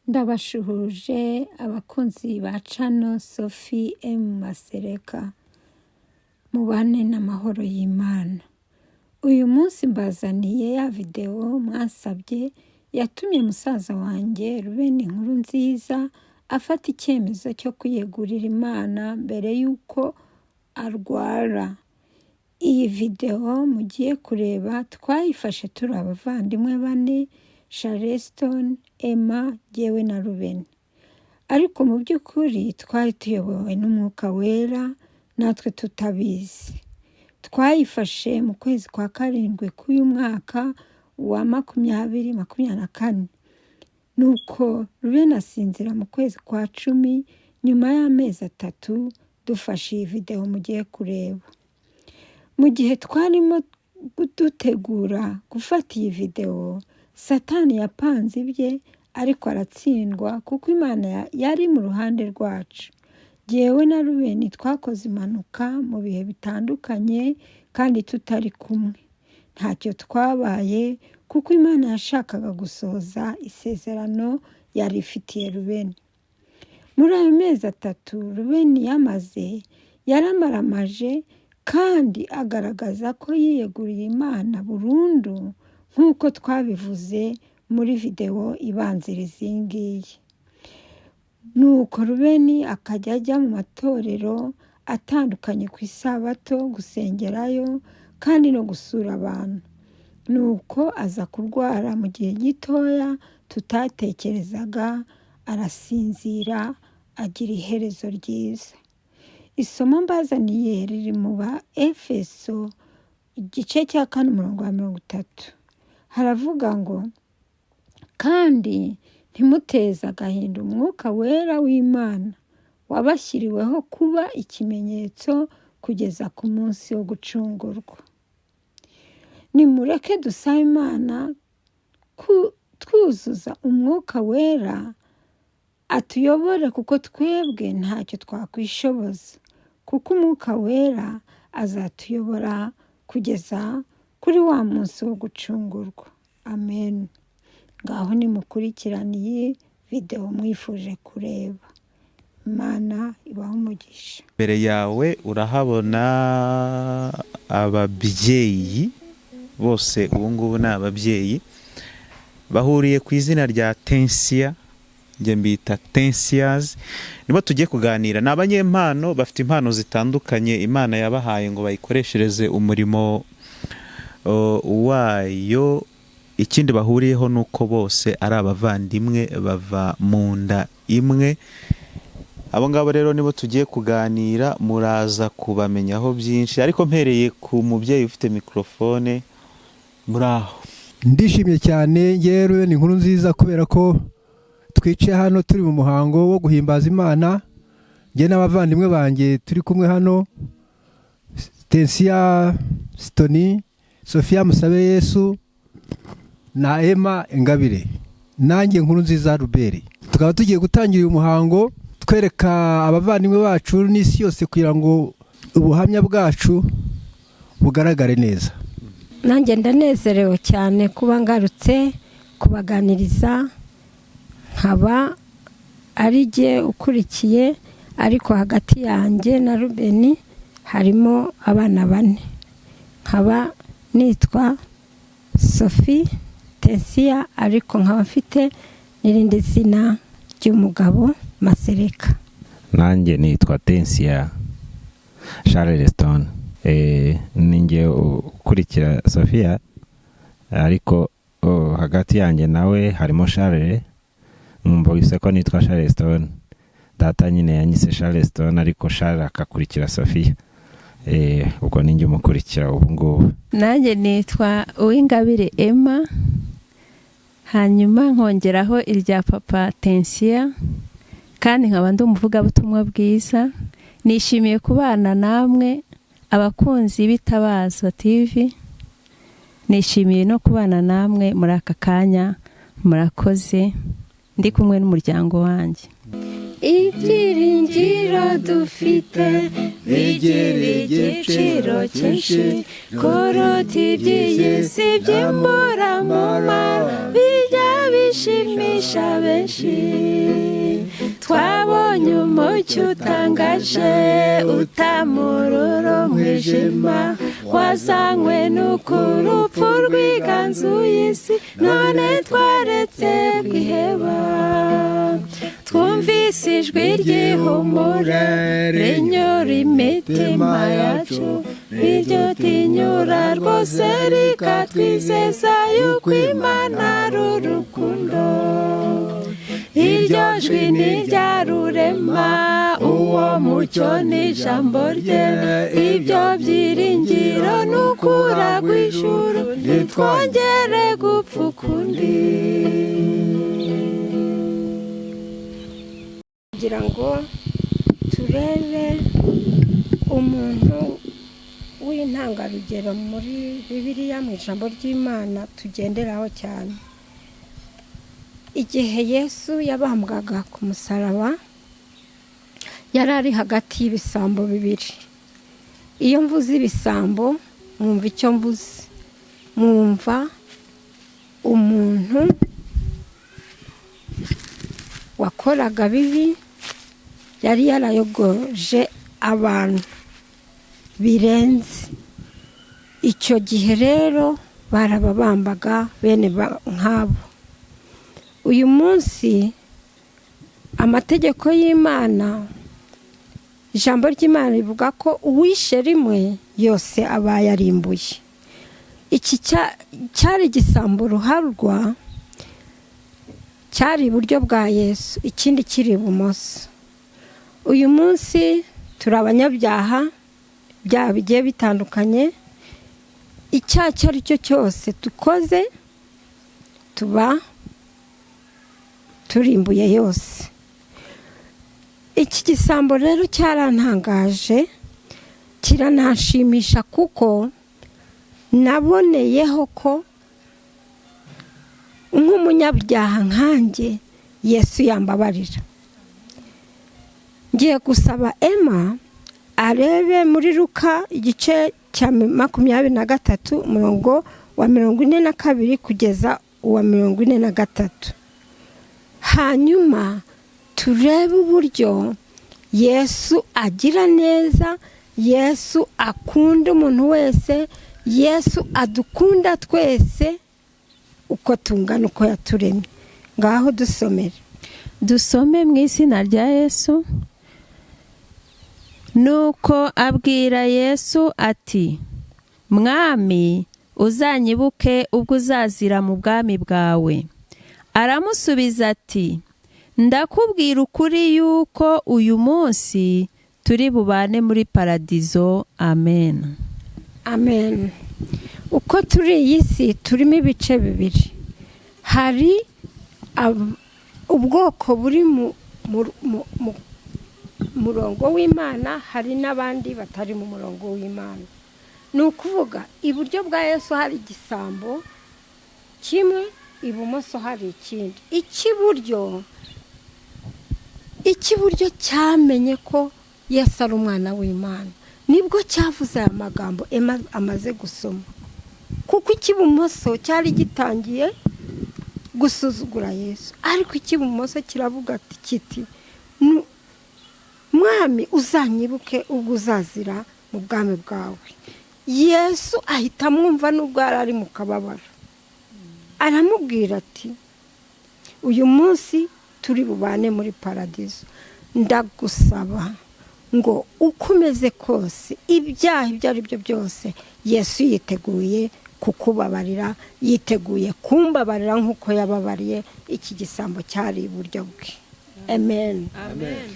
Ndabashuhuje abakunzi ba Channel Sophie M Masereka, mubane n'amahoro y'Imana. Uyu munsi mbazaniye ya video mwasabye yatumye musaza wanjye Ruben Nkurunziza afata icyemezo cyo kwiyegurira Imana mbere yuko arwara. Iyi video mugiye kureba twayifashe turi abavandimwe bane, Charleston, Emma, jyewe na Ruben. Ariko mu by'ukuri twari tuyobowe n'Umwuka Wera natwe tutabizi. Twayifashe mu kwezi kwa karindwi k'uyu mwaka wa 2024. Nuko Ruben asinzira mu kwezi kwa 10 nyuma y'amezi 3 dufashe iyi video mugiye kureba. Mu gihe twarimo dutegura gufata iyi video, Satani yapanze ibye ariko aratsindwa kuko Imana yari mu ruhande rwacu. Jyewe na Ruben twakoze impanuka mu bihe bitandukanye kandi tutari kumwe. Ntacyo twabaye kuko Imana yashakaga gusohoza isezerano yari ifitiye Ruben. Muri ayo mezi 3 Ruben yaramaramaje kandi agaragaza ko yiyeguriye Imana burundu nk'uko twabivuze muri video ibanziriza iyi ngiyi. Nuko Ruben akajya ajya mu matorero atandukanye ku isabato gusengerayo kandi no gusura abantu. Nuko aza kurwara mu gihe gitoya tutatekerezaga, arasinzira agira iherezo ryiza. Isomo mbazaniye riri mu ba Efeso igice cya 4:30. Haravuga ngo, kandi ntimuteze agahinda Umwuka Wera w'Imana wabashyiriweho kuba ikimenyetso kugeza ku munsi wo gucungurwa. Nimureke dusaba Imana twuzuza Umwuka Wera atuyobore kuko twebwe ntacyo twakwishoboza, kuko Umwuka Wera azatuyobora kugeza kuri wa munsi wo gucungurwa. Amen. Ngaho nimukurikiraniye video mwifuje kureba. Imana ibahe umugisha. Mbere yawe urahabona ababyeyi bose, ubu ngubu ni ababyeyi bahuriye ku izina rya Tensia, njye mbita Tensias. Nibo tugiye kuganira. Ni abanyempano bafite impano zitandukanye Imana yabahaye ngo bayikoreshereze umurimo wayo. Ikindi bahuriyeho nuko bose ari abavandimwe bava mu nda imwe. Abo ngabo rero nibo tugiye kuganira, muraza kubamenyaho byinshi. Ariko mpereye ku mubyeyi ufite mikrofone, muraho. Ndishimye cyane yewe ni inkuru nziza kubera ko twicaye hano turi mu muhango wo guhimbaza Imana. Nge n'abavandimwe banjye turi kumwe hano, Tensia Stoni, Sophia Musabe Yesu na Emma Ingabire, nanjye Nkuru nziza Ruben. Tukaba tugiye gutangira uyu muhango twereka abavandimwe bacu n'isi yose kugira ngo ubuhamya bwacu bugaragare neza. Nanjye ndanezerewe cyane kuba ngarutse kubaganiriza, nkaba ari jye ukurikiye, ariko hagati yanjye na Ruben harimo abana 4. Nkaba nitwa Sophie Tensia, ariko nkaba mfite n'irindi zina ry'umugabo Masereka. Nanjye nitwa Tensia Charleston. Ninjye ukurikira Sophia, ariko hagati yanjye nawe harimo Charles. Mwumvise ko nitwa Charleston, data nyine yanyise Charleston ariko Charles akakurikira Sophia. Ubwo ninjye umukurikira ubu ngubu. Nanjye nitwa Uwingabire Emma, hanyuma nkongeraho irya papa Tensia, kandi nkaba ndi umuvugabutumwa bwiza. Nishimiye kubana namwe abakunzi b'Itabaza TV. Nishimiye no kubana namwe muri aka kanya. Murakoze. Ndi kumwe n'umuryango wanjye. ibyiringiro dufite bigira igiciro cyinshi kuruta iby'iyi si by'imburamumaro bijya bishimisha benshi. Twabonye umucyo utangaje utamurura umwijima wazanywe n'uko urupfu rwiganzuye isi, none twaretse kwiheba. Twumvise ijwi ry'ihumure rinyura imitima yacu, iryo tinyura rwose rikatwizeza yuko Imana ari urukundo. Iryo jwi ni irya rurema, uwo mucyo ni ijambo rye, ibyo byiringiro ni ukuragwa ijuru, ntitwongere gupfa ukundi. Kugira ngo turebe umuntu w'intangarugero muri Bibiliya mu ijambo ry'Imana tugenderaho cyane. Igihe Yesu yabambwaga ku musaraba, yari ari hagati y'ibisambo bibiri. Iyo mvuze ibisambo mwumva icyo mvuze, mwumva umuntu wakoraga bibi, yari yarayogoje abantu birenze. Icyo gihe rero barababambaga bene nk'abo. Uyu munsi amategeko y'Imana, ijambo ry'Imana rivuga ko uwishe rimwe yose aba yarimbuye. Iki cyari igisambo ruharwa, cyari iburyo bwa Yesu, ikindi kiri ibumoso. Uyu munsi turi abanyabyaha, byaha bigiye bitandukanye. Icyaha icyo ari cyo cyose dukoze tuba turimbuye yose. Iki gisambo rero cyarantangaje, kirananshimisha kuko naboneyeho ko nk'umunyabyaha nkanjye Yesu yambabarira. Ngiye gusaba Emma arebe muri Luka igice cya 23 umurongo wa 42 kugeza uwa 43. Hanyuma turebe uburyo Yesu agira neza, Yesu akunda umuntu wese, Yesu adukunda twese uko tungana, uko yaturemye. Ngaho dusome mu izina rya Yesu. Nuko abwira Yesu ati, Mwami, uzanyibuke ubwo uzazira mu bwami bwawe. Aramusubiza ati, ndakubwira ukuri yuko uyu munsi turi bubane muri paradizo. Amen. Amen. Uko turi iyi si turimo ibice bibiri. Hari ubwoko buri mu murongo w'Imana, hari n'abandi batari mu murongo w'Imana. Ni ukuvuga iburyo bwa Yesu hari igisambo kimwe, ibumoso hari ikindi. Ikiburyo cyamenye ko Yesu ari umwana w'Imana, nibwo cyavuze aya magambo amaze gusoma. Kuko ikibumoso cyari gitangiye gusuzugura Yesu, ariko ikibumoso kiravuga kiti, Mwami, uzanyibuke ubwo uzazira mu bwami bwawe. Yesu ahita amwumva nubwo ari mu kababaro. Aramubwira ati, uyu munsi turi bubane muri paradizo. Ndagusaba ngo ukomeze kose ibyaha ibyo ari byo byose, Yesu yiteguye kukubabarira, yiteguye kumbabarira nk'uko yababariye iki gisambo cyari iburyo bwe. Amen. Amen.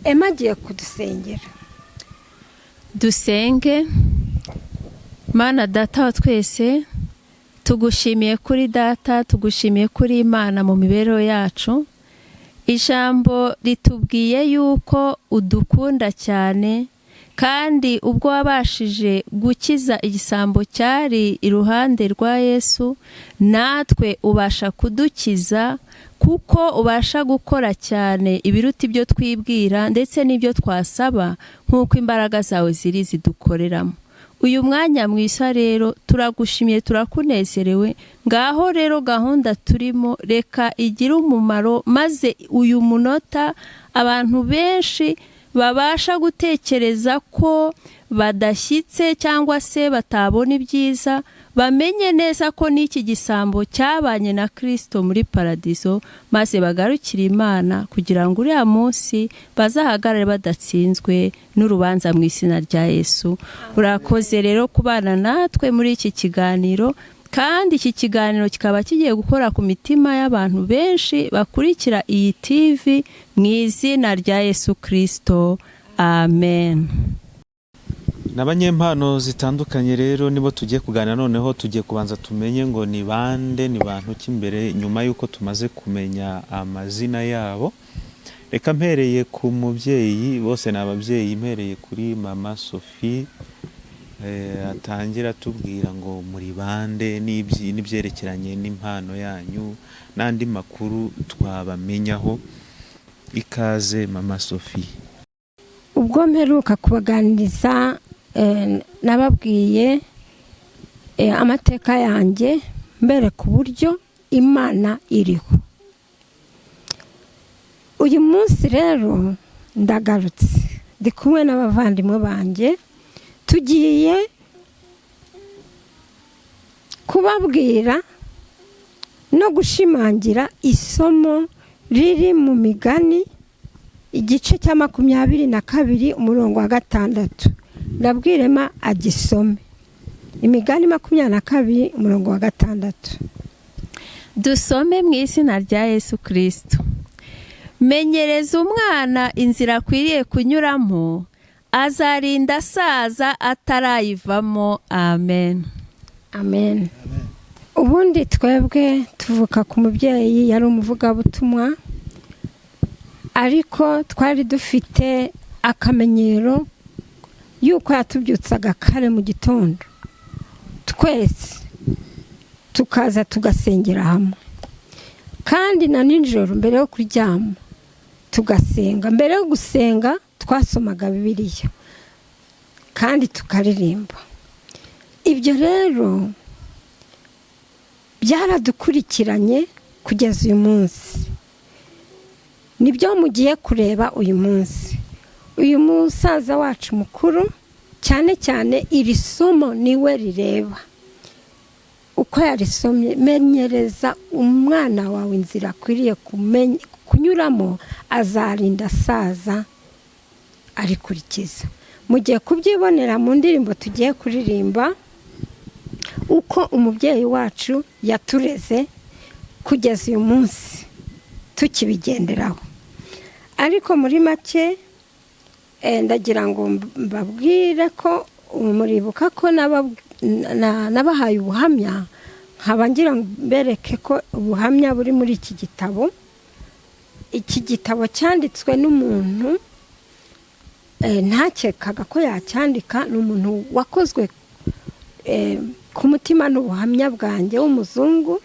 Emma agiye kudusengera. Dusenge. Mana Data wa twese, tugushimiye kuri Data, tugushimiye kuri Imana mu mibereho yacu. Ijambo ritubwiye yuko udukunda cyane kandi ubwo wabashije gukiza igisambo cyari iruhande rwa Yesu, natwe ubasha kudukiza, kuko ubasha gukora cyane ibiruta ibyo twibwira ndetse n'ibyo twasaba, nk'uko imbaraga zawe ziri zidukoreramo. Uyu mwanya mwiza rero turagushimiye, turakunezerewe. Ngaho rero gahunda turimo reka igire umumaro, maze uyu munota abantu benshi babasha gutekereza ko badashyitse cyangwa se batabona ibyiza, bamenye neza ko n'iki gisambo cyabanye na Kristo muri paradizo, maze bagarukire Imana kugira ngo uriya munsi bazahagarare badatsinzwe n'urubanza mu izina rya Yesu. Urakoze rero kubana natwe muri iki kiganiro, kandi iki kiganiro kikaba kigiye gukora ku mitima y'abantu benshi bakurikira iyi TV mu izina rya Yesu Kristo. Amen. N'abanyempano zitandukanye rero nibo tugiye kuganira noneho. Tugiye kubanza tumenye ngo ni bande, ni bantu cy'imbere, nyuma yuko tumaze kumenya amazina yabo. Reka mpereye ku mubyeyi, bose ni ababyeyi, mpereye kuri mama Sophie, atangira tubwira ngo muri bande n'ibyerekeranye n'impano yanyu n'andi makuru twabamenyaho. Ikaze mama Sophie. Ubwo mperuka kubaganiriza nababwiye amateka yanjye mbere ku buryo Imana iriho. Uyu munsi rero ndagarutse ndi kumwe n'abavandimwe banjye, tugiye kubabwira no gushimangira isomo riri mu Migani igice cya 22 umurongo wa 6. Ndabwirema agisome. Imigani 22 umurongo wa 6. Dusome mu izina rya Yesu Kristo. Menyereza umwana inzira akwiriye kunyuramo, azarinda asaza atarayivamo. Amen. Amen. Ubundi twebwe tuvuka ku mubyeyi yari umuvugabutumwa, ariko twari dufite akamenyero yuko yatubyutsaga kare mu gitondo, twese tukaza tugasengera hamwe, kandi na nijoro mbere yo kuryama tugasenga. Mbere yo gusenga twasomaga Bibiliya kandi tukaririmba. Ibyo rero byaradukurikiranye kugeza uyu munsi. Nibyo mugiye kureba uyu munsi. Uyu musaza wacu mukuru cyane cyane iri somo niwe rireba. Uko yarisomye, menyereza umwana wawe inzira akwiriye kunyuramo, azarinda asaza arikurikiza. Mugiye kubyibonera mu ndirimbo tugiye kuririmba uko umubyeyi wacu yatureze kugeza uyu munsi tukibigenderaho. Ariko muri make ndagira ngo mbabwire ko muribuka ko nabahaye ubuhamya, nkaba ngira ngo bereke ko ubuhamya buri muri iki gitabo. Iki gitabo cyanditswe n'umuntu ntakekaga ko yacyandika, n'umuntu wakozwe ku mutima n'ubuhamya bwanjye w'umuzungu.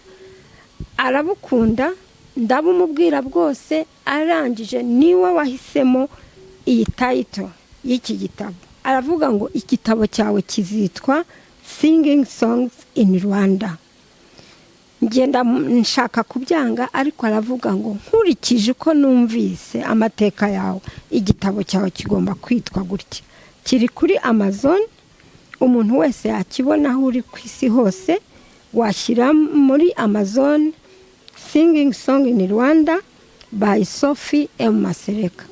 Arabukunda, ndabumubwira bwose, arangije niwe wahisemo iyi title y'iki gitabo. Aravuga ngo igitabo cyawe kizitwa Singing Songs in Rwanda. Ngenda nshaka kubyanga, ariko aravuga ngo nkurikije uko numvise amateka yawe, igitabo cyawe kigomba kwitwa gutya. Kiri kuri Amazon, umuntu wese yakibona aho uri ku isi hose. Washyira muri Amazon Singing Song in Rwanda by Sophie M. Masereka.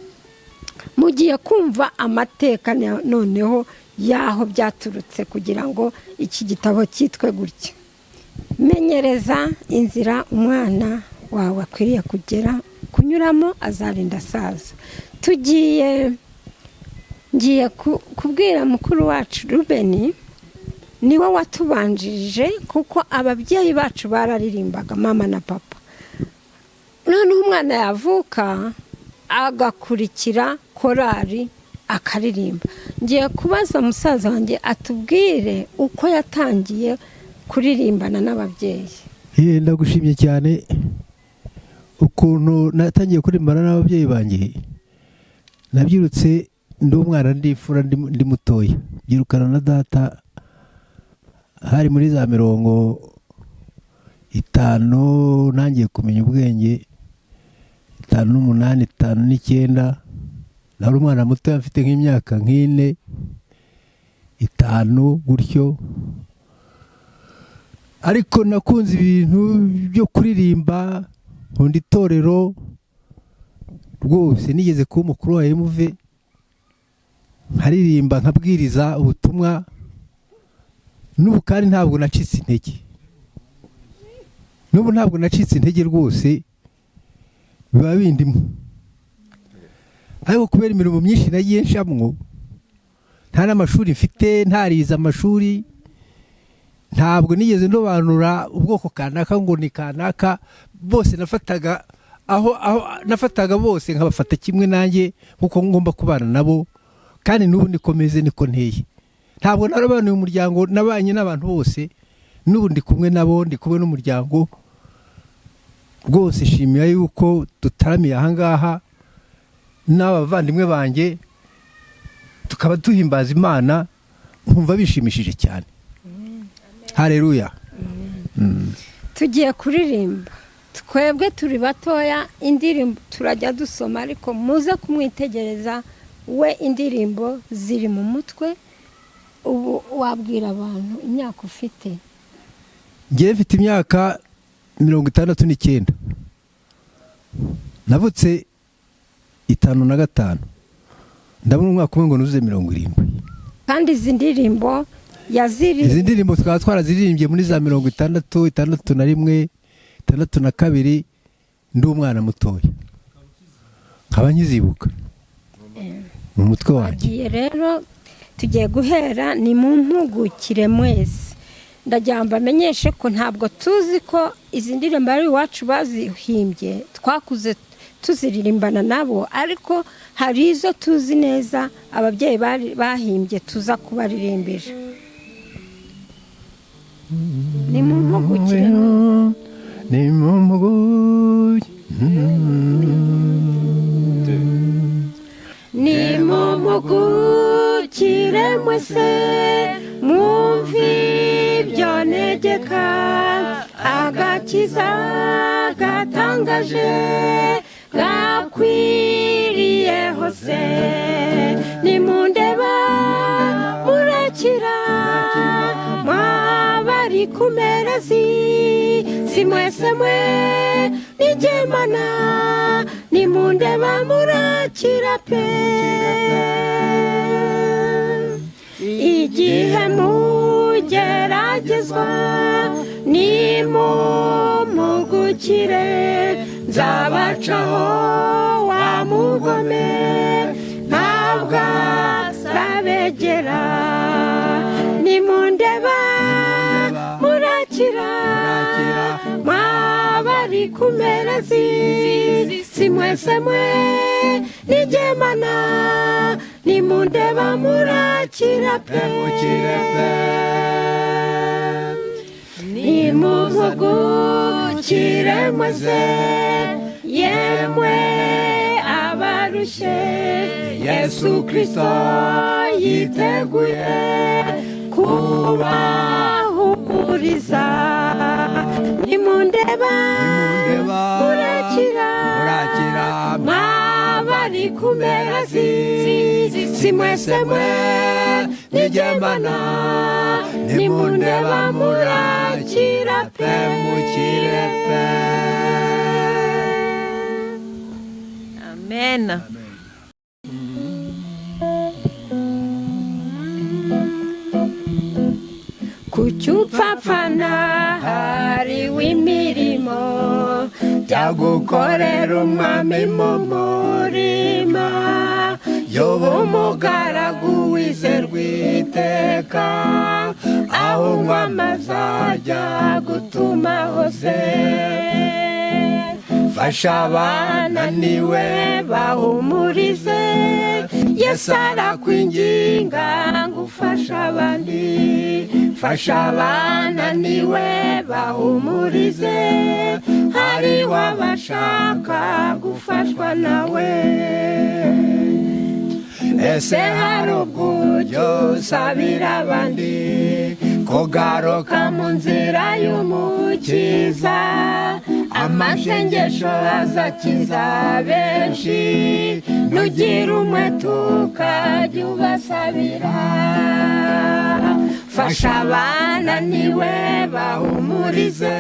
Mugiye kumva amateka noneho yaho byaturutse kugira ngo iki gitabo cyitwe gutya. Menyereza inzira umwana wawe akwiriye kunyuramo, azarinda asaza. Ngiye kubwira mukuru wacu Rubeni, niwe watubanjirije, kuko ababyeyi bacu bararirimbaga, mama na papa. None umwana yavuka agakurikira korari akaririmba. Ngiye kubaza musaza wanjye atubwire uko yatangiye kuririmbana n'ababyeyi. Ndagushimye cyane ukuntu natangiye kuririmbana n'ababyeyi banjye. Nabyirutse ndi umwana ndifura ndi mutoya, byirukana na data hari muri za 50 nangiye kumenya ubwenge, 58 59. Nari umwana muto afite nk'imyaka nk'ine 5 gutyo, ariko nakunze ibintu byo kuririmba, nkunda itorero rwose. Nigeze kuba umukuru wa MV, nkaririmba nkabwiriza ubutumwa, n'ubu kandi ntabwo nacitse intege rwose, biba bindimo. Ariko kubera imirimo myinshi nagiye nshamwo, nta n'amashuri mfite, ntarize amashuri, ntabwo nigeze ndobanura ubwoko kanaka ngo ni kanaka. Bose nafataga aho nafataga bose nkabafata kimwe nanjye nkuko ngomba kubana nabo, kandi n'ubu nikomeze niko nteye. Ntabwo narabanuye umuryango, nabanye n'abantu bose, n'ubu ndi kumwe nabo, ndi kumwe n'umuryango rwose. Shimira yuko tutaramiye ahangaha n'abavandimwe banjye, tukaba duhimbaza Imana, nkumva bishimishije cyane. Haleluya. Tugiye kuririmba, twebwe turi batoya, indirimbo turajya dusoma, ariko muze kumwitegereza we, indirimbo ziri mu mutwe. Ubu wabwira abantu imyaka ufite? Ngiye mfite imyaka 69. Navutse 55, ndabona umwaka umwe ngo nuzuze 70. Kandi izi ndirimbo izi ndirimbo twaba twaraziririmbye muri za 60, 61, 62, ndi umwana mutoya, nkaba nkizibuka mu mutwe wanjye. Rero tugiye guhera ni mu mpugukire mwese. Ndagira mbamenyeshe ko ntabwo tuzi ko izi ndirimbo ari iwacu bazihimbye, twakuze tuziririmbana nabo, ariko hari izo tuzi neza ababyeyi bahimbye tuza kubaririmbira. Ni mu mpugukire, ni mu mpugukire mwese, mwumve ibyo negeka, agakiza gatangaje gakwiriye hose. Nimundeba murakira, mwabari kumera si mwese mwe nigemana. Nimundeba murakira pe, igihe mugeragezwa nimumpugukire, nzabacaho wa mugome ntabwo azabegera. Nimundeba murakira, mwabari kumera si mwese mwe nigemana. Nimundeba murakira pe, nimumpugukire mwese, yemwe abarushe, Yesu Kristo yiteguye kubahumuriza. Nimundeba murakira, mwabari kumera si mwese mwe nigemana. Nimundeba murakira pe, mukire pe. Amen. Kucyupfapfana hariho imirimo, byagukorera umwami mu murima. Yoba umugaragu wizerwa iteka, aho amazajya gutuma hose. Fasha abananiwe bahumurize, Yesu arakwinginga ngo ufashe abandi, fasha abananiwe bahumurize, hariho abashaka gufashwa nawe. Ese hari uburyo usabira abandi kugaruka mu nzira y'umukiza? Amasengesho azakiza benshi, nugira umwete ukajya ubasabira. Fasha abananiwe bahumurize,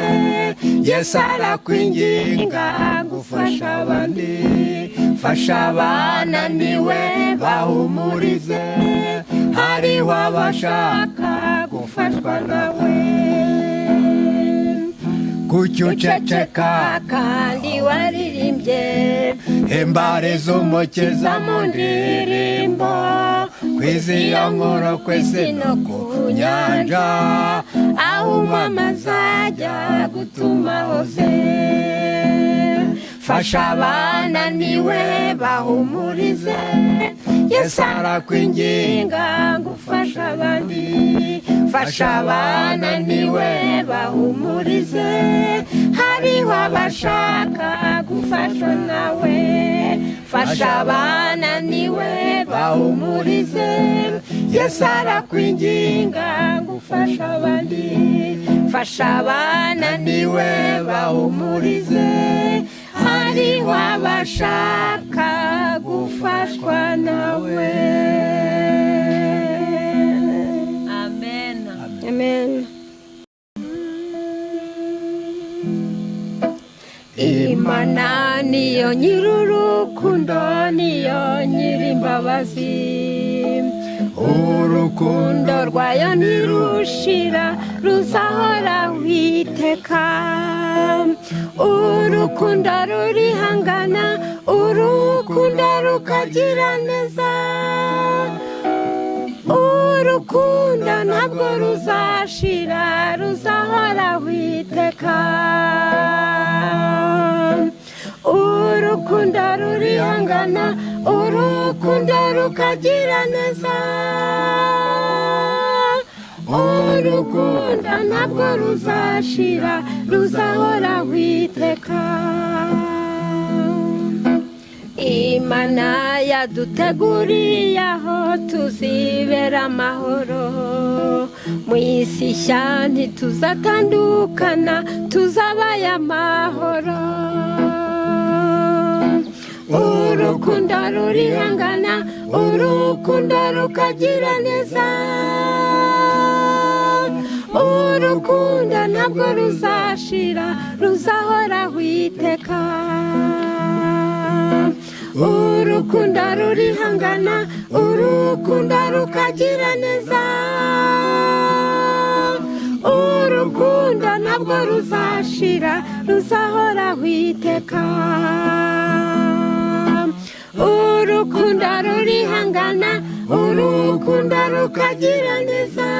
Yesu arakwinginga gufasha abandi, fasha abananiwe bahumurize, hariho abashaka gufashwa nawe. Kuki uceceka kandi waririmbye imbare z'umukiza mu ndirimbo, kwizira nkoro kwese no ku nyanja, aho umwamazi ajya gutuma hose. Fasha abananiwe bahumurize, Yesu arakwinginga gufasha abandi, fasha abananiwe bahumurize, hariho abashaka gufashwa nawe. Fasha abananiwe bahumurize, Yesu arakwinginga gufasha abandi, fasha abananiwe bahumurize, hariho abashaka gufashwa nawe. Amen. Amen. Imana niyo nyir'urukundo, niyo nyir'imbabazi, urukundo rwayo ntirushira, ruzahora witeka. Urukundo rurihangana, urukundo rukagira neza, urukundo ntabwo ruzashira, ruzahora witeka. Urukundo rurihangana, urukundo rukagira neza, urukundo ntabwo ruzashira, ruzahora witeka. Imana yaduteguriye aho tuzibera amahoro, mu isi nshya ntituzatandukana, tuzabaye amahoro. Urukundo rurihangana, urukundo rukagira neza, urukundo ntabwo ruzashira, ruzahora witeka. Urukundo rurihangana, urukundo rukagira neza, urukundo ntabwo ruzashira, ruzahora witeka. Urukundo rurihangana, urukundo rukagira neza,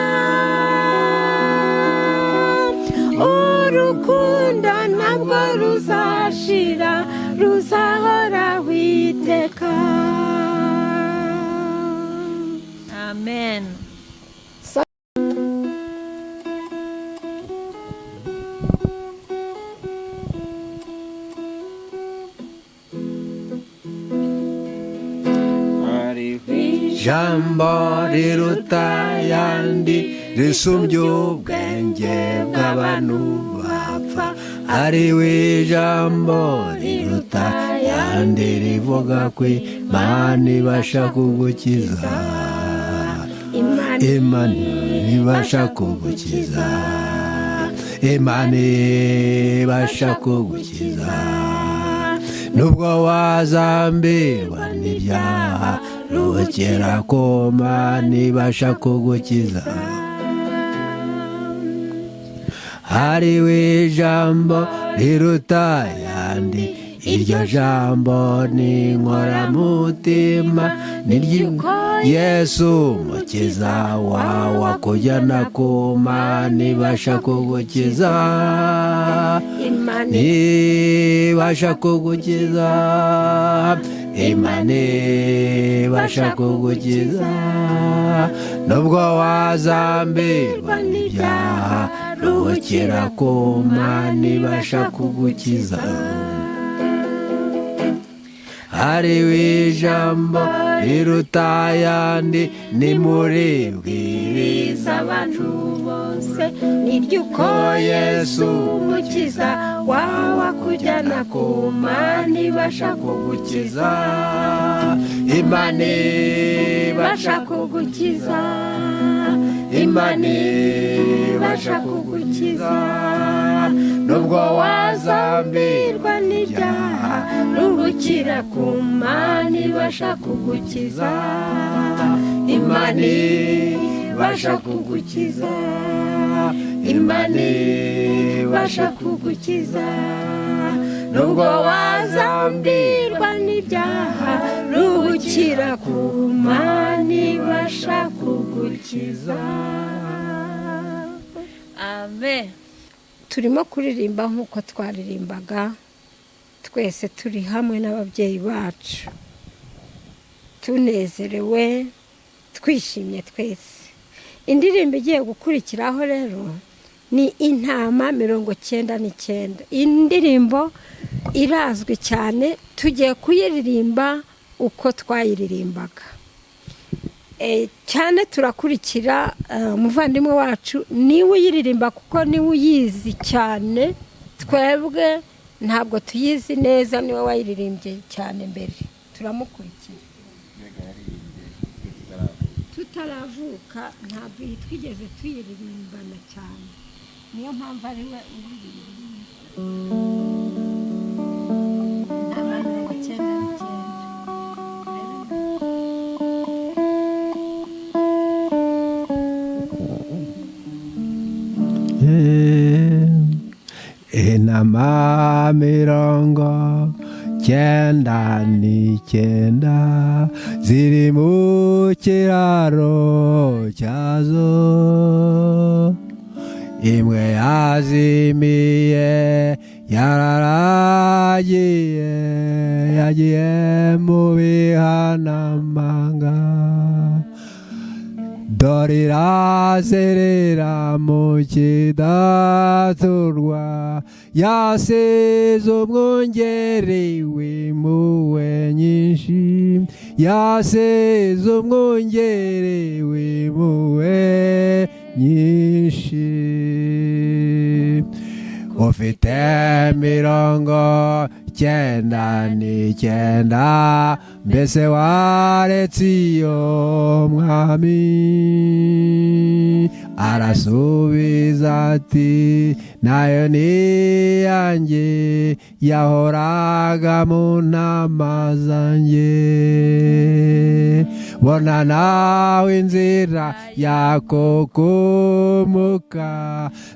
urukundo ntabwo ruzashira, ruzahora witeka. Amen. Jambo riruta ayandi, risumbya ubwenge bw'abantu bapfa, hariho ijambo riruta ayandi, rivuga ko Imana ibasha kugukiza. Imana ibasha kugukiza, Imana ibasha kugukiza, nubwo wazambirwa n'ibyaha, ruhukira ko Imana ibasha kugukiza. hariho ijambo riruta ayandi, iryo jambo ni inkoramutima n'iry'uko Yesu umukiza wawe akujyana ku Mana ibasha kugukiza, ibasha kugukiza, Imana ibasha kugukiza, nubwo wazambirwa n'ibyaha ruhukira ku Mana ibasha kugukiza. Hariho ijambo riruta ayandi nimuribwiriza abantu bose, n'iry'uko Yesu umukiza wawe akujyana ku Mana ibasha kugukiza, Imana ibasha kugukiza, Imana ibasha kugukiza, nubwo wazambirwa n'ibyaha ruhukira ku Mana ibasha kugukiza, Imana ibasha kugukiza, Imana ibasha kugukiza, nubwo wazambirwa n'ibyaha ruhukira ku Mana ibasha kugukiza. amen. Turimo kuririmba nk'uko twaririmbaga twese turi hamwe n'ababyeyi bacu, tunezerewe twishimye twese. Indirimbo igiye gukurikiraho rero ni Intama 99. Indirimbo irazwi cyane, tugiye kuyiririmba uko twayiririmbaga. Cyane turakurikira umuvandimwe wacu niwe uyiririmba kuko niwe uyizi cyane, twebwe ntabwo tuyizi neza, niwe wayiririmbye cyane mbere. Turamukurikira tutaravuka, ntabwo twigeze tuyiririmbana cyane, niyo mpamvu ari we uyiririmba. Intama 99. Intama 99 ziri mu kiraro cyazo, imwe yazimiye yararagiye, yagiye mu bihanamanga, dore irazerera mu kidaturwa, yasize umwungeri w'impuhwe nyinshi, yasize umwungeri w'impuhwe nyinshi, ufite 99, mbese waretse iyo mwami? Arasubiza ati nayo ni yanjye, yahoraga mu ntama zanjye, bona nawe inzira yakokumuka,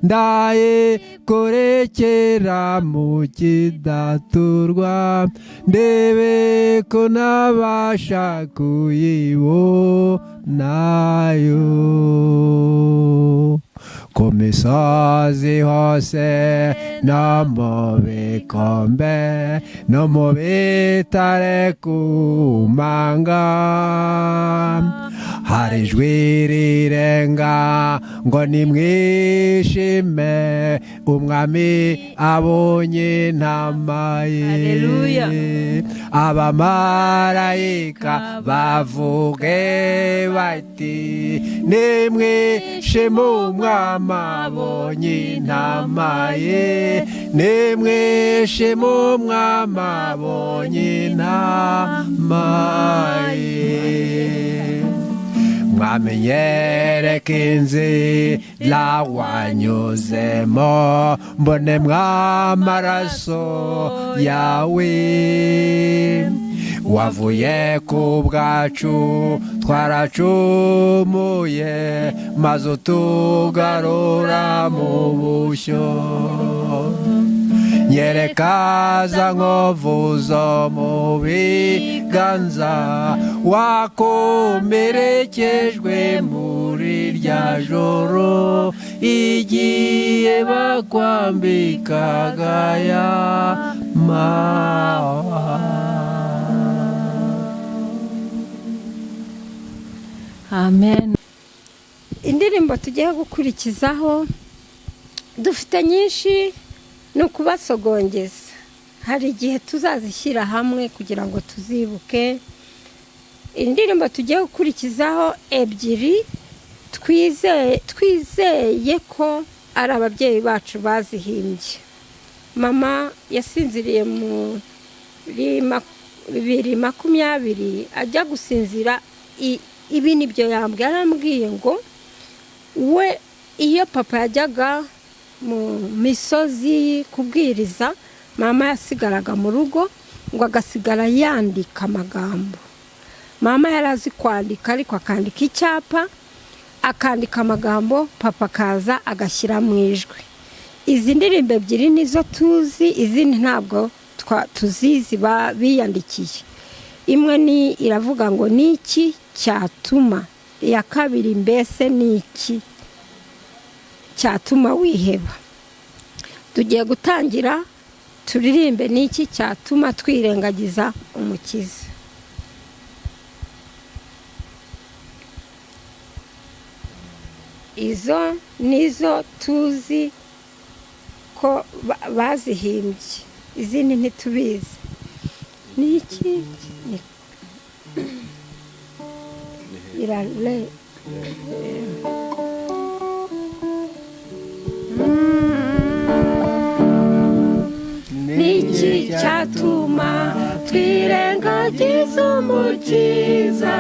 ndayikurekera mu kidaturwa, ndebe ko nabasha kuyibonayo. Ku misozi hose no mu bikombe no mu bitare ku manga, hari ijwi rirenga ngo nimwishime, umwami abonye intama Haleluya. ye. Abamarayika bavuge bati nimwishime, umwami abonye intama ye, nimwishime, umwami abonye intama ye. Mwamenyereka inzira wanyuzemo, mbone mw'amaraso yawe, wavuye ku bwacu twaracumuye, maze utugarura mu bushyo. nyereka za nkovu zo mu biganza wakomerekejwe muri rya joro igihe bakwambikaga ya mahwa. amen. Indirimbo tugiye gukurikizaho dufite nyinshi, ni ukubasogongeza. Hari igihe tuzazishyira hamwe kugira ngo tuzibuke. Indirimbo tugiye gukurikizaho ebyiri twizeye ko ari ababyeyi bacu bazihimbye. Mama yasinziriye muri 2020 ajya gusinzira. Ibi nibyo yarambwiye ngo we iyo papa yajyaga mu misozi kubwiriza, mama yasigaraga mu rugo ngo agasigara yandika amagambo. Mama yarazi kwandika, ariko akandika icyapa, akandika amagambo, papa akaza agashyira mu ijwi. Izi ndirimbo ebyiri nizo tuzi, izindi ntabwo tuzizi biyandikiye. Imwe ni iravuga ngo niki cyatuma, iya kabiri mbese niki cyatuma wiheba. Tugiye gutangira turirimbe niki cyatuma twirengagiza umukiza. Izo nizo tuzi ko bazihimbye, izindi ntitubizi. Niki irale niki cyatuma twirengagiza umukiza,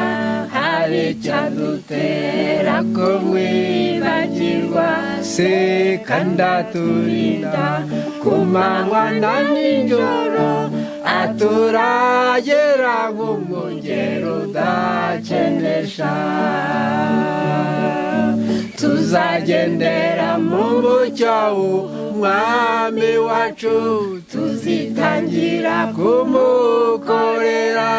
hari icyadutera kumwibagirwa se kandi aturinda ku manywa na nijoro, aturagera nk'umwungeri udakenesha. Tuzagendera mu mucyo w'Umwami wacu, tuzitangira kumukorera,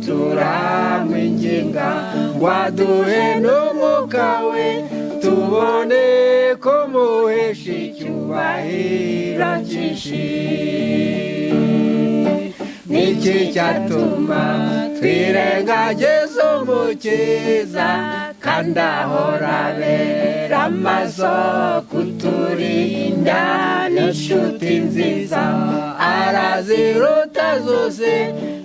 turamwinginga ngo aduhe n'umwuka we, tubone kumuhesha icyubahiro cyinshi. Niki cyatuma twirengagiza umukiza, kandi ahora abera amaso kuturinda n'inshuti nziza, araziruta zose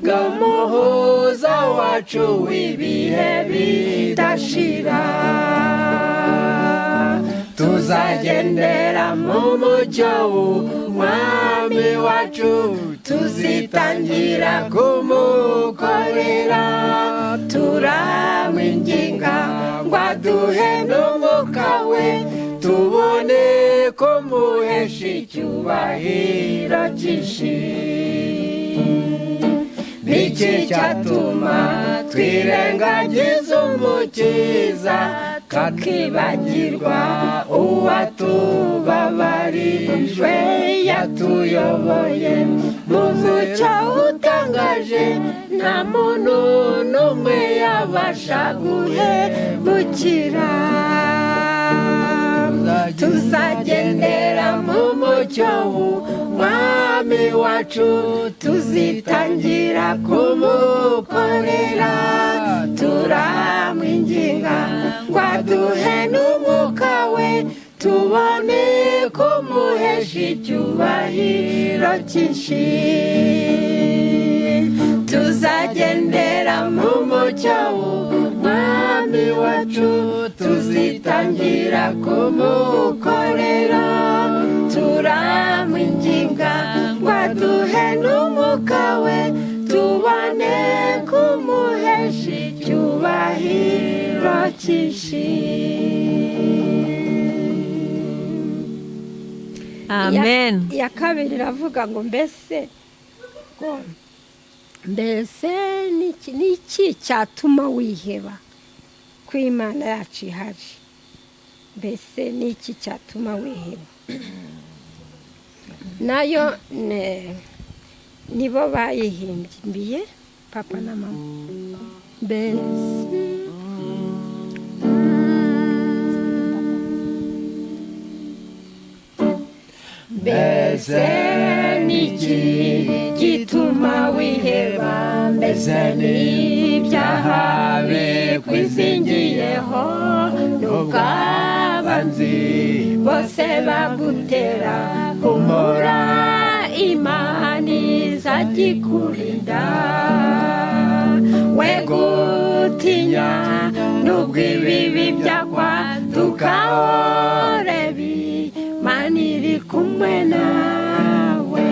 nk'umuhuza wacu w'ibihe bidashira. Tuzagendera mu mucyo w'Umwami wacu, tuzitangira kumukorera, turamwinginga ngo aduhe n'umwuka we, tubone kumuhesha icyubahiro cyinshi. Niki cyatuma twirengagiza umukiza, tukibagirwa uwatubabarijwe, yatuyoboye mu mucyo utangaje, nta muntu n'umwe yabasha guhemukira. Tuzagendera mu mucyo w'Umwami wacu, tuzitangira kumukorera, turamwinginga ngo aduhe n'umwuka we, tubone kumuhesha icyubahiro cyinshi. Tuzagendera mu mucyo w'Umwami wacu, tuzitangira kumukorera, turamwinginga ngo aduhe n'umwuka we, tubone kumuhesha icyubahiro cyinshi. Amen. Iya kabiri iravuga ngo mbese niki cyatuma wiheba ko Imana yacu ihari. Mbese niki cyatuma wiheba. nayo nibo bayihimbiye papa na mama mbese mbese niki gituma wiheba mbese n'ibyaha bikwizingiyeho n'ubwabanzi bose bagutera humura imana izagikurinda we gutinya nubwo ibibi byakwadukaho rebi imana iri kumwe nawe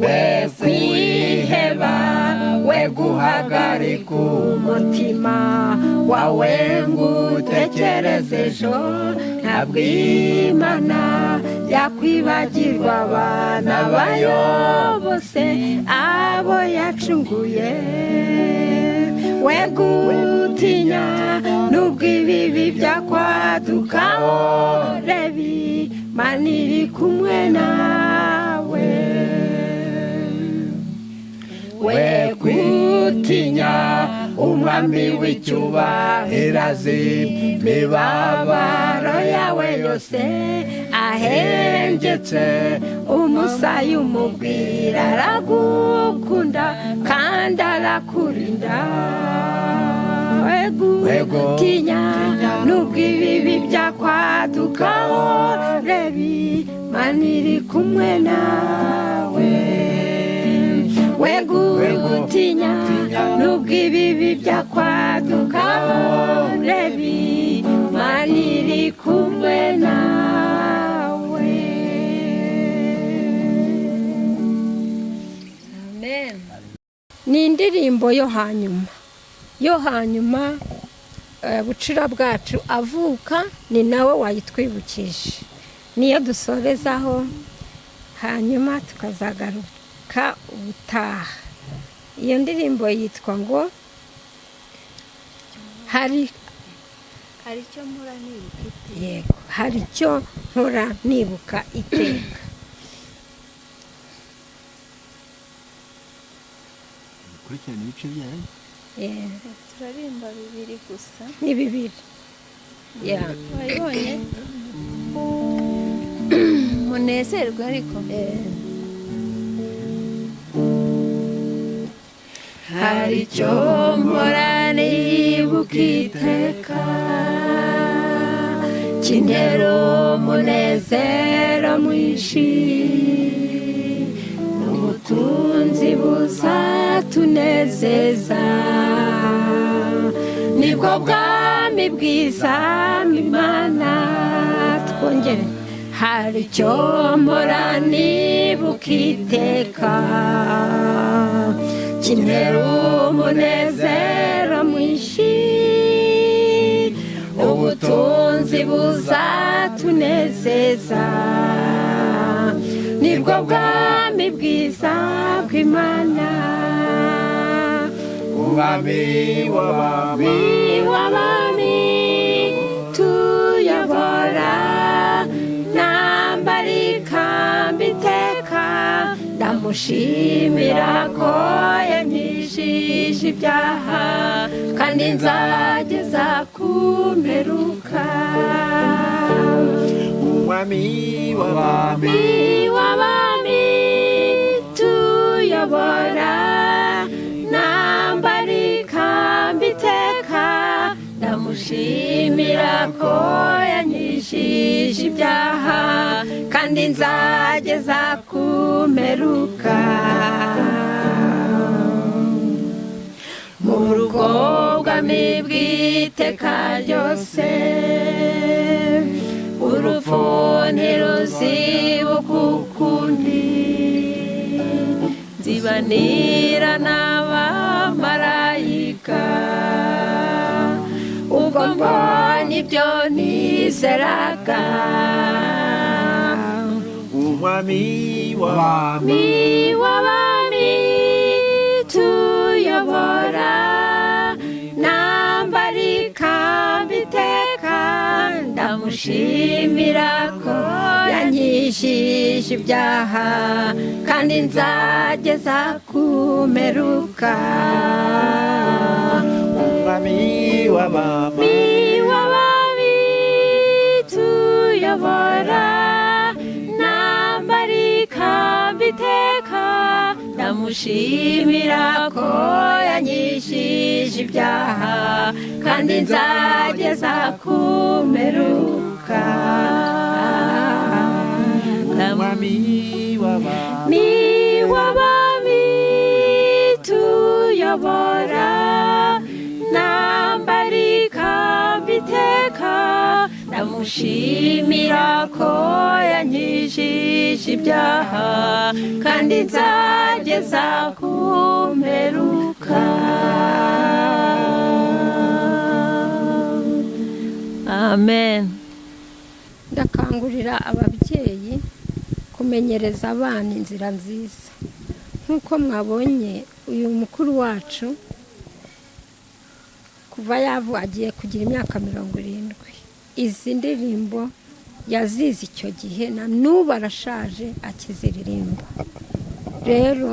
we kwiheba we guhagarika umutima wawe ngo utekereze ejo ntabwo imana yakwibagirwa abana bayo bose abo yacunguye we gutinya nubwo ibibi byakwadukaho rebi imana iri kumwe nawe we gutinya umwami w'icyubahiro azi imibabaro yawe yose ahengetse umusaya umubwira aragukunda kandi arakurinda we gutinya nubwo ibibi byakwadukaho rebi imana iri kumwe nawe we gutinya nubwo ibibi byakwadukaho rebi imana iri kumwe nawe amen. Ni indirimbo yo hanyuma bucura bwacu avuka ni nawe wayitwibukije niyo dusorezaho hanyuma tukazagaruka ubutaha. Iyo ndirimbo yitwa ngo hari icyo mpora nibuka iteka. Yego, hari icyo mpora nibuka iteka. Kurikirana ibice byayo. Turarimba bibiri gusa. Ni bibiri. Wayibonye? Munezerwe ariko. Hari icyo mpora nibuka iteka kintera umunezero mwinshi ubutunzi buzatunezeza nibwo bwami bwiza imana twongere. Hari icyo mpora nibuka iteka kintera umunezero mwinshi ubutunzi buzatunezeza nibwo bwami bwiza bw'imana Umwami w'abami tuyobora nambarika mbiteka ndamushimira ko yankijije ibyaha kandi nzageza ku mperuka. Umwami w'abami tuyobora nambarika mbiteka ndamushimira ko yankijije ibyaha kandi nzageza ku mperuka. Mu rugo bwami bw'iteka ryose urupfu ntiruzibuka ukundi nzibanira n'abamarayika ubwo mbona ibyo nizeraga. Umwami w'abami tuyobora nambarika mbiteka ndamushimira ndamushimira ko yanyishije ibyaha kandi nzageza kumeruka. umwami w'abami tuyobora nambarika mbiteka, ndamushimira ko yanyishije ibyaha kandi nzageza kumeruka. umwami w'abami tuyobora nambarika mbiteka, ndamushimira ko yanyishije ibyaha kandi nzageza kumeruka. amen. Ndakangurira ababyeyi kumenyereza abana inzira nziza. Nk'uko mwabonye uyu mukuru wacu kuva agiye kugira imyaka 70, izi ndirimbo yazize icyo gihe na n'ubu arashaje akiziririmba. Rero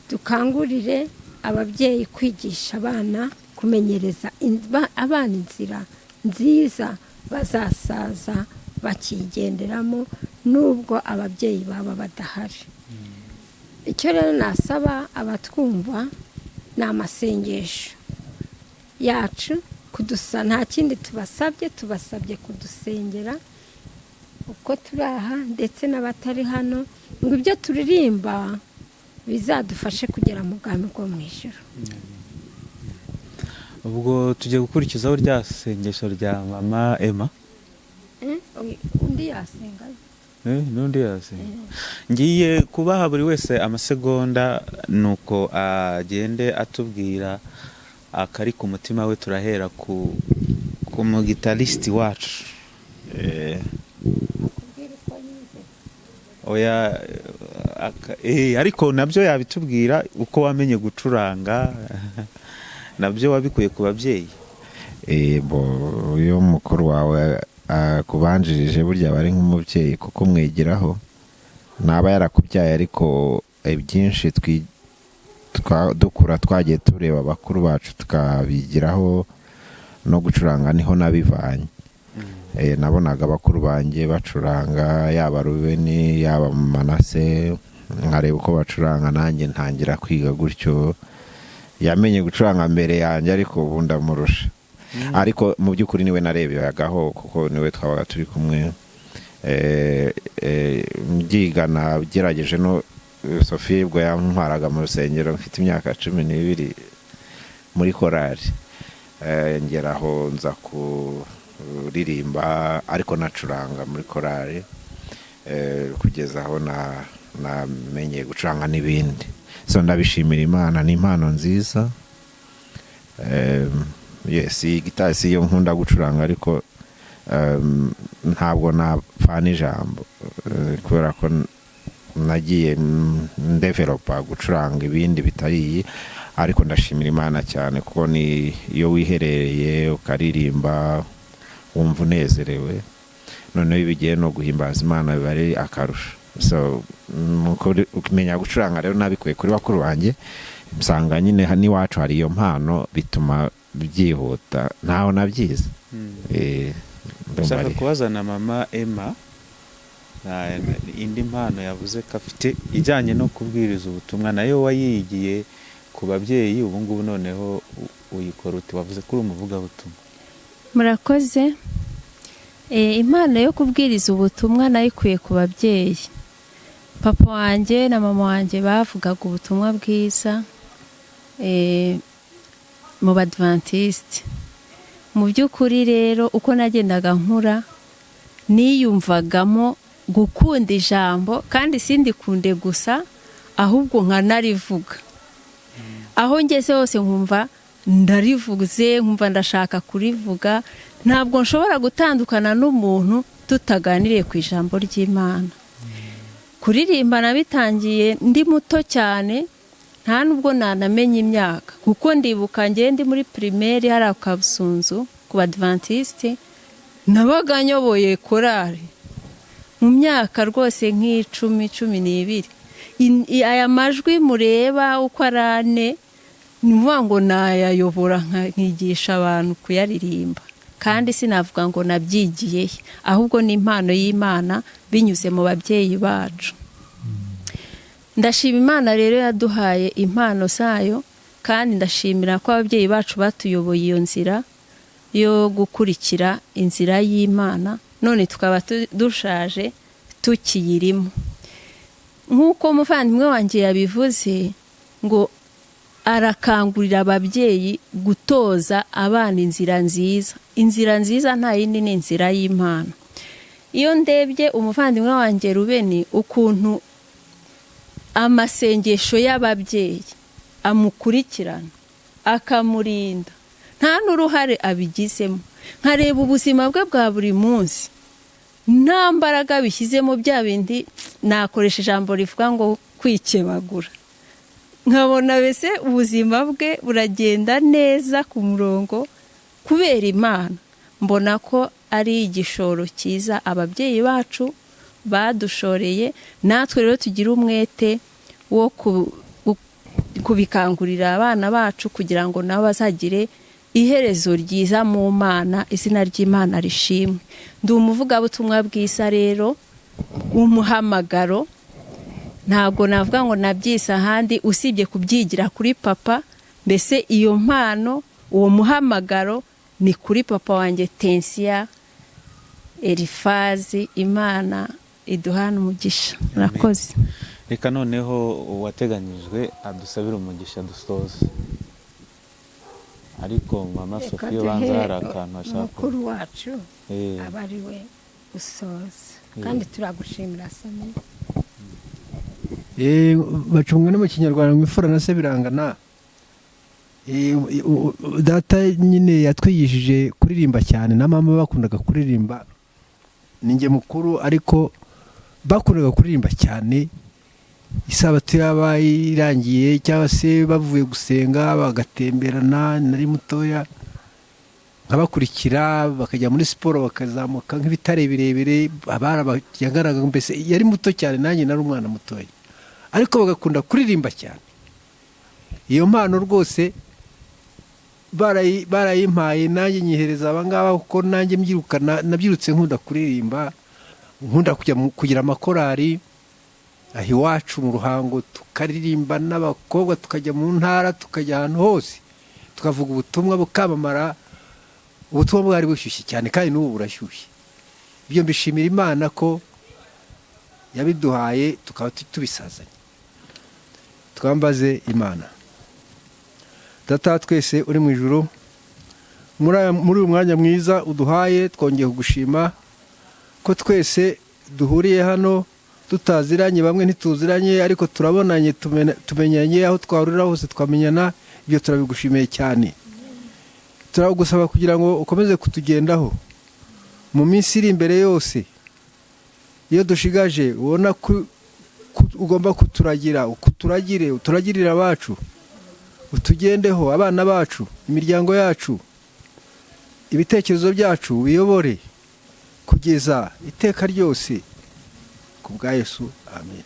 dukangurire ababyeyi kwigisha abana, kumenyereza abana inzira nziza bazasaza bakigenderamo nubwo ababyeyi baba badahari. Icyo rero nasaba abatwumva ni amasengesho yacu kudusa, nta kindi tubasabye kudusengera uko turi aha ndetse n'abatari hano, ngo ibyo turirimba bizadufashe kugera mu bwami bwo mu ijuru. ubwo tugiye gukurikizaho rya sengesho rya mama Emma. Undi yasenga n'undi yasenga. Ngiye kubaha buri wese amasegonda nuko agende atubwira akari ku mutima we. Turahera ku mugitaristi wacu. Oya ariko nabyo yabitubwira uko wamenye gucuranga nabyo wabikuye ku babyeyi. Uyu mukuru wawe kubanjirije burya bari nk'umubyeyi kuko mwigiraho, naba yarakubyaye ariko byinshi dukura twagiye tureba bakuru bacu tukabigiraho, no gucuranga niho nabivanye. Nabonaga bakuru banjye bacuranga, yaba Rubeni yaba Manase, nkareba uko bacuranga nanjye ntangira kwiga gutyo. Yamenye gucuranga mbere yanjye ariko ubu ndamurusha. Ariko mu by'ukuri niwe narebeyagaho kuko niwe twabaga turi kumwe. Mbyigana gerageje no Sophie ubwo yantwaraga mu rusengero mfite imyaka 12 muri korali. Ngeraho nza kuririmba ariko nacuranga muri korali, kugeza aho namenye gucuranga n'ibindi. So ndabishimira Imana, ni impano nziza. Yes, gitari si yo nkunda gucuranga ariko ntabwo napfana ijambo kubera ko nagiye ndevelopa gucuranga ibindi bitari, ariko ndashimira Imana cyane kuko ni iyo wiherereye ukaririmba wumva unezerewe, noneho bigiye no guhimbaza Imana biba ari akarusho. So kumenya gucuranga rero nabikuye kuri bakuru banjye, nsanga nyine n'iwacu hari iyo mpano bituma byihuta, ntaho nabyize. Ndashaka kubazana mama Emma indi mpano yavuze ko afite ijyanye no kubwiriza ubutumwa, nayo wayigiye ku babyeyi, ubu ngubu noneho uyikora uti, wavuze ko uri umuvugabutumwa. Murakoze. Impano yo kubwiriza ubutumwa nayikuye ku babyeyi. Papa wanjye na mama wanjye bavugaga ubutumwa bwiza mu Badventiste. Mu by'ukuri rero uko nagendaga nkura niyumvagamo gukunda ijambo, kandi sindikunde gusa ahubwo nkanarivuga. Aho ngeze hose nkumva ndarivuze, nkumva ndashaka kurivuga. Ntabwo nshobora gutandukana n'umuntu tutaganiriye ku ijambo ry'Imana. Kuririmba nabitangiye ndi muto cyane, nta nubwo nanamenye imyaka, kuko ndibuka ngiye ndi muri primaire hari Kabusunzu ku Badventiste, nabaga nyoboye korari mu myaka rwose nk'10-12. Aya majwi mureba uko ari ane ni ukuvuga ngo nayayobora nkigisha abantu kuyaririmba, kandi sinavuga ngo nabyigiye, ahubwo ni impano y'Imana binyuze mu babyeyi bacu. Ndashima Imana rero yaduhaye impano zayo, kandi ndashimira ko ababyeyi bacu batuyoboye iyo nzira yo gukurikira inzira y'Imana, none tukaba dushaje tukiyirimo. Nk'uko umuvandimwe wanjye yabivuze ngo arakangurira ababyeyi gutoza abana inzira nziza. Inzira nziza nta yindi ni inzira y'Imana. Iyo ndebye umuvandimwe wanjye Rubeni ukuntu amasengesho y'ababyeyi amukurikirana akamurinda, nta n'uruhare abigizemo, nkareba ubuzima bwe bwa buri munsi nta mbaraga bishyizemo, bya bindi nakoresha ijambo rivuga ngo kwikebagura, nkabona bese ubuzima bwe buragenda neza ku murongo kubera Imana. Mbona ko ari igishoro cyiza ababyeyi bacu badushoreye, natwe rero tugira umwete wo kubikangurira abana bacu kugira ngo nabo bazagire iherezo ryiza mu Mana, izina ry'Imana rishimwe. Ndi umuvugabutumwa bwiza rero w'umuhamagaro, ntabwo navuga ngo nabyise ahandi usibye kubyigira kuri papa. Mbese iyo mpano, uwo muhamagaro ni kuri papa wanjye Tensia Elifazi. Imana iduhana umugisha. Murakoze. Reka noneho wateganyijwe adusabira umugisha dusoze. Ariko mama Sophie banza hari akantu ashaka mukuru wacu aba ari we usoza, kandi turagushimira Sami. Bacumwe no mu Kinyarwanda ngo imfura na se birangana. Data nyine yatwigishije kuririmba cyane, na mama bakundaga kuririmba, ninjye mukuru ariko bakundaga kuririmba cyane. Isabato yaba irangiye cyangwa se bavuye gusenga bagatemberana, nari mutoya nkabakurikira, bakajya muri siporo bakazamuka nk'ibitare birebire, abarabayagaraga, mbese yari muto cyane, nanjye nari umwana mutoya, ariko bagakunda kuririmba cyane. Iyo mpano rwose barayimpaye, nanjye nyihereza abangaba kuko nanjye nabyirutse nkunda kuririmba, nkunda kugira amakorari aho iwacu mu Ruhango, tukaririmba n'abakobwa, tukajya mu ntara, tukajya ahantu hose tukavuga ubutumwa bukamamara. Ubutumwa bwari bushyushye cyane, kandi n'ubu burashyushye. Ibyo mbishimira Imana ko yabiduhaye, tukaba tubisazanye. Twambaze Imana. Data twese uri mu ijuru, muri uyu mwanya mwiza uduhaye, twongeye kugushima ko twese duhuriye hano tutaziranye, bamwe ntituziranye ariko turabonanye, tumenyanye, aho twahurira hose twamenyana. Ibyo turabigushimiye cyane. Turagusaba kugira ngo ukomeze kutugendaho mu minsi iri imbere yose. Iyo dushigaje ubona ugomba kuturagira, uturagirira abacu, utugendeho, abana bacu, imiryango yacu, ibitekerezo byacu biyobore kugeza iteka ryose. Kubwa Yesu, amen.